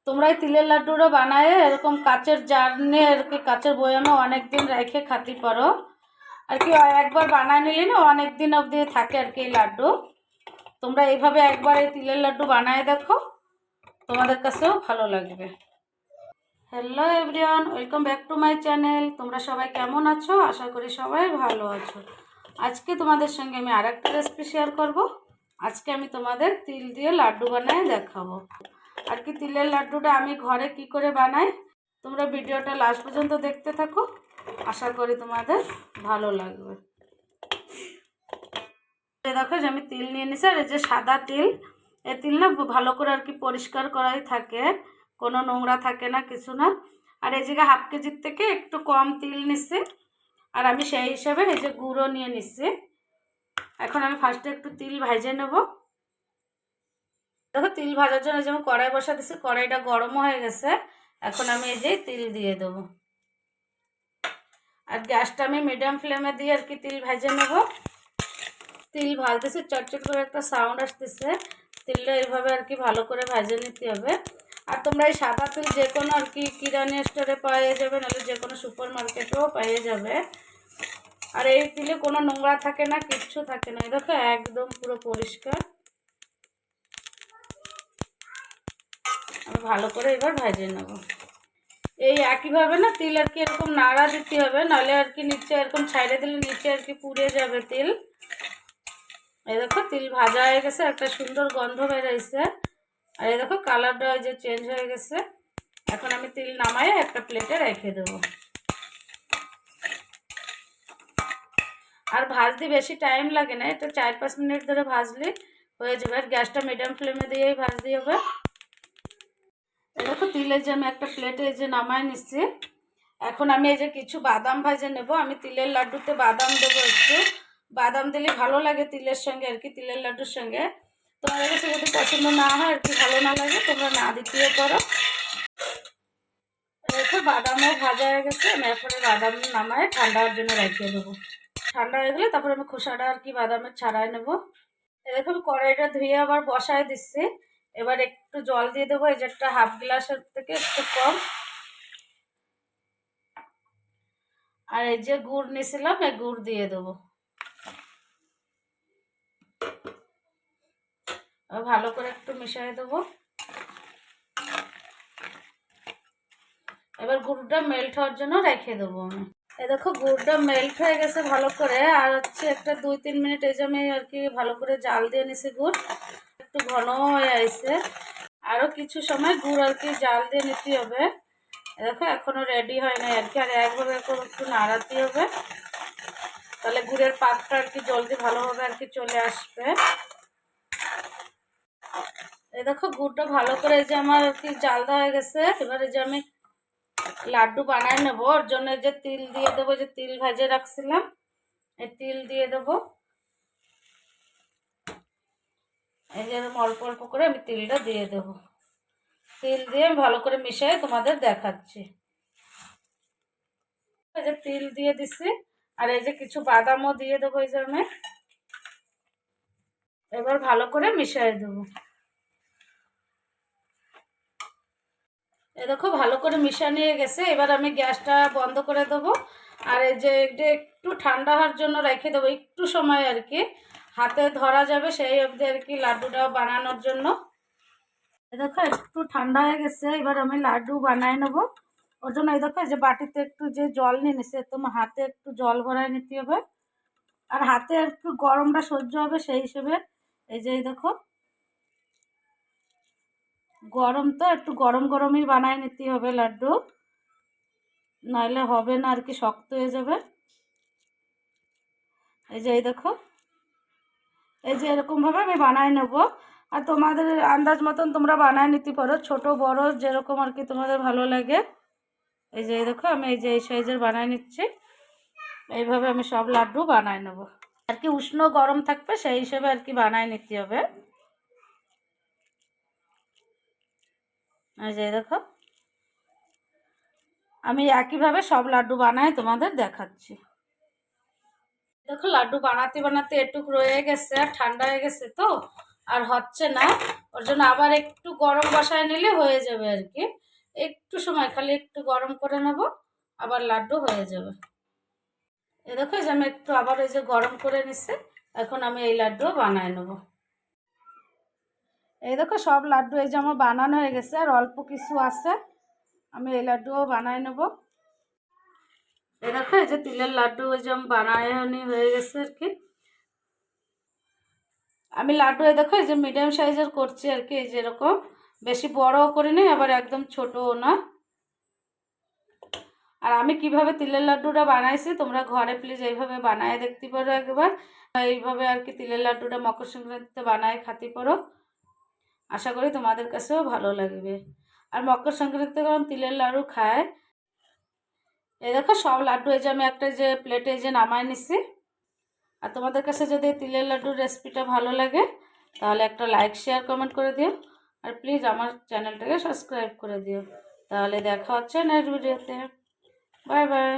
তোমরা এই তিলের লাড্ডুটা বানায় এরকম কাচের জার নিয়ে আর কি কাচের বয়ামে অনেক দিন রেখে খাতে পারো আর কি। একবার বানায় নিলে না অনেক দিন অবধি থাকে আর কি এই লাড্ডু। তোমরা এইভাবে একবার এই তিলের লাড্ডু বানায় দেখো, তোমাদের কাছেও ভালো লাগবে। Hello everyone, welcome back to my channel. তোমরা সবাই কেমন আছো? আশা করি সবাই ভালো আছো। আজকে তোমাদের সঙ্গে আমি আরেকটা রেসিপি শেয়ার করব। আজকে আমি তোমাদের তিল দিয়ে লাড্ডু বানায় দেখাবো। আর কি তিলের লাড্ডুটা আমি ঘরে কি করে বানাই, তোমরা ভিডিওটা লাস্ট পর্যন্ত দেখতে থাকো, আশা করি তোমাদের ভালো লাগবে। দেখো যে আমি তিল নিয়ে নিছি, আর এই যে সাদা তিল, এই তিল না ভালো করে আর কি পরিষ্কার করাই থাকে, কোনো নোংরা থাকে না, কিছু না। আর এই জায়গায় হাফ কেজির থেকে একটু কম তিল নিচ্ছি, আর আমি সেই হিসাবে এই যে গুঁড়ো নিয়ে নিচ্ছি। এখন আমি ফার্স্টে একটু তিল ভেজে নেব। দেখো তিল ভাজার জন্য যেমন কড়াই বসা দিচ্ছি, কড়াইটা গরম হয়ে গেছে। এখন আমি এই যে তিল দিয়ে দেবো, আর গ্যাসটা আমি মিডিয়াম ফ্লেমে দিয়ে আর কি তিল ভেজে নেব। তিল ভাজতেছে, চটচট করে একটা সাউন্ড আসতেছে। তিলটা এইভাবে আর কি ভালো করে ভেজে নিতে হবে। আর তোমরা এই সাদা তিল যে কোনো আর কি কিরানি স্টোরে পেয়ে যাবে, নাহলে যে কোনো সুপার মার্কেটেও পেয়ে যাবে। আর এই তিলে কোনো নোংরা থাকে না, কিচ্ছু থাকে না। দেখো একদম পুরো পরিষ্কার। আমি ভালো করে এবার ভেজে নেব। এই একইভাবে না তিল আর কি এরকম নাড়া দিতে হবে, নাহলে আর কি নিচে এরকম ছাইড়ে দিলে নিচে আর কি পুড়ে যাবে তিল। এই দেখো তিল ভাজা হয়ে গেছে, একটা সুন্দর গন্ধ বেরোইছে। আর এই দেখো কালারটা ওই যে চেঞ্জ হয়ে গেছে। এখন আমি তিল নামাই একটা প্লেটে রেখে দেবো। আর ভাজতে বেশি টাইম লাগে না, এটা 4-5 মিনিট ধরে ভাজলে হয়ে যাবে। আর গ্যাসটা মিডিয়াম ফ্লেমে দিয়েই ভাজতে হবে। দেখো তিলের যে আমি একটা প্লেটে এই যে নামাই নিচ্ছি। এখন আমি এই যে কিছু বাদাম ভাজে নেব। আমি তিলের লাড্ডুতে বাদাম দেবো একটু, বাদাম দিলে ভালো লাগে তিলের সঙ্গে আর কি, তিলের লাড্ডুর সঙ্গে। তোমাদের কাছে যদি পছন্দ না হয় আর কি, ভালো না লাগে, তোমরা না দিতেও পারো। দেখো বাদামও ভাজা হয়ে গেছে। আমি এরপরে বাদাম নামায় ঠান্ডা হওয়ার জন্য রেখে দেবো। ঠান্ডা হয়ে গেলে তারপরে আমি খোসাটা আর কি বাদামের ছাড়াই নেবো। দেখো কড়াইটা ধুয়ে আবার বসায় দিচ্ছি। এবার একটু জল দিয়ে দেবো, এই যে একটা হাফ গ্লাসের থেকে একটু কম। আর এই যে গুড় নিয়েছিলাম, এই গুড় দিয়ে দেবো। ভালো করে একটু মিশিয়ে দেবো। এবার গুড়টা মেল্ট হওয়ার জন্য রেখে দেবো আমি। এই দেখো গুড়টা মেল্ট হয়ে গেছে ভালো করে। আর হচ্ছে একটা 2-3 মিনিট এই যে আমি আর কি ভালো করে জাল দিয়ে নিছি। গুড় একটু ঘন হয়ে আসছে, আরও কিছু সময় গুড় আর কি জাল দিয়ে নিতে হবে। দেখো এখনো রেডি হয় না আর কি, আর একভাবে একটু নাড়াতে হবে, তাহলে গুড়ের পাকটা আর কি জলদি ভালোভাবে আর কি চলে আসবে। এই দেখো গুড়টা ভালো করে এই যে আমার আর কি জাল দেওয়া হয়ে গেছে। এবারে যে আমি লাড্ডু বানাই নেবো, ওর জন্য যে তিল দিয়ে দেবো, যে তিল ভেজে রাখছিলাম, এই তিল দিয়ে দেবো। এই যে অল্প অল্প করে আমি তিলটা দিয়ে দেবো। তিল দিয়ে আমি ভালো করে মিশিয়ে তোমাদের দেখাচ্ছি। এই যে তিল দিয়ে দিছি, আর এই যে কিছু বাদামও দিয়ে দেবো এই যে আমি। এবার ভালো করে মিশিয়ে দেবো। এই দেখো ভালো করে মিশা নিয়ে গেছে। এবার আমি গ্যাসটা বন্ধ করে দেবো। আর এই যে একটু ঠান্ডা হওয়ার জন্য রেখে দেবো, একটু সময় আর কি, হাতে ধরা যাবে সেই অবধি আর কি লাড্ডুটা বানানোর জন্য। দেখো একটু ঠান্ডা হয়ে গেছে, এবার আমি লাড্ডু বানায় নেবো। ওর জন্য এই দেখো যে বাটিতে একটু যে জল নিয়ে নিছে, তোমার হাতে একটু জল ভরায় নিতে হবে। আর হাতে একটু গরমটা সহ্য হবে সেই হিসেবে এই যে দেখো গরম, তো একটু গরম গরমই বানায় নিতে হবে লাড্ডু, নাহলে হবে না আর কি, শক্ত হয়ে যাবে। এই যে দেখো এই যে এরকমভাবে আমি বানায় নেব। আর তোমাদের আন্দাজ মতন তোমরা বানায় নিতে পারো, ছোট বড় যেরকম আর কি তোমাদের ভালো লাগে। এই যে দেখো আমি এই যে এই সাইজের বানায় নিচ্ছি। এইভাবে আমি সব লাড্ডু বানায় নেব আর কি, উষ্ণ গরম থাকবে সেই হিসেবে আর কি বানায় নিতে হবে। এই যে দেখো আমি একইভাবে সব লাড্ডু বানাই তোমাদের দেখাচ্ছি। দেখো লাড্ডু বানাতে বানাতে এটুক রয়ে গেছে, আর ঠান্ডা হয়ে গেছে তো আর হচ্ছে না। ওর জন্য আবার একটু গরম বসায় নিলে হয়ে যাবে আর কি। একটু সময় খালি একটু গরম করে নেব, আবার লাড্ডু হয়ে যাবে। এ দেখো যে আমি একটু আবার এই যে গরম করে নিচ্ছি, এখন আমি এই লাড্ডু বানায় নেব। এই দেখো সব লাড্ডু এই যে আমার বানানো হয়ে গেছে, আর অল্প কিছু আছে, আমি এই লাড্ডুও বানায় নেব। এই দেখো এই যে তিলের লাড্ডু ওই যে আমি বানায় হয়ে গেছে আর কি। আমি লাড্ডু এই দেখো এই যে মিডিয়াম সাইজের করছি আর কি, এই যে এরকম বেশি বড়ও করিনি আবার একদম ছোটও না। আর আমি কিভাবে তিলের লাড্ডুটা বানাইছি তোমরা ঘরে প্লিজ এইভাবে বানায় দেখতে পারো একবার। এইভাবে আর কি তিলের লাড্ডুটা মকর সংক্রান্তিতে বানায় খাতে পারো, আশা করি তোমাদের কাছেও ভালো লাগবে। আর মকর সংক্রান্তিতে কারণ তিলের লাড্ডু খায়। এই দেখো সব লাড্ডু এই যে আমি একটা যে প্লেটে যে নামায় নিচ্ছি। আর তোমাদের কাছে যদি তিলের লাড্ডুর রেসিপিটা ভালো লাগে তাহলে একটা লাইক শেয়ার কমেন্ট করে দিও, আর প্লিজ আমার চ্যানেলটাকে সাবস্ক্রাইব করে দিও। তাহলে দেখা হচ্ছে নেক্সট ভিডিওতে। Bye bye.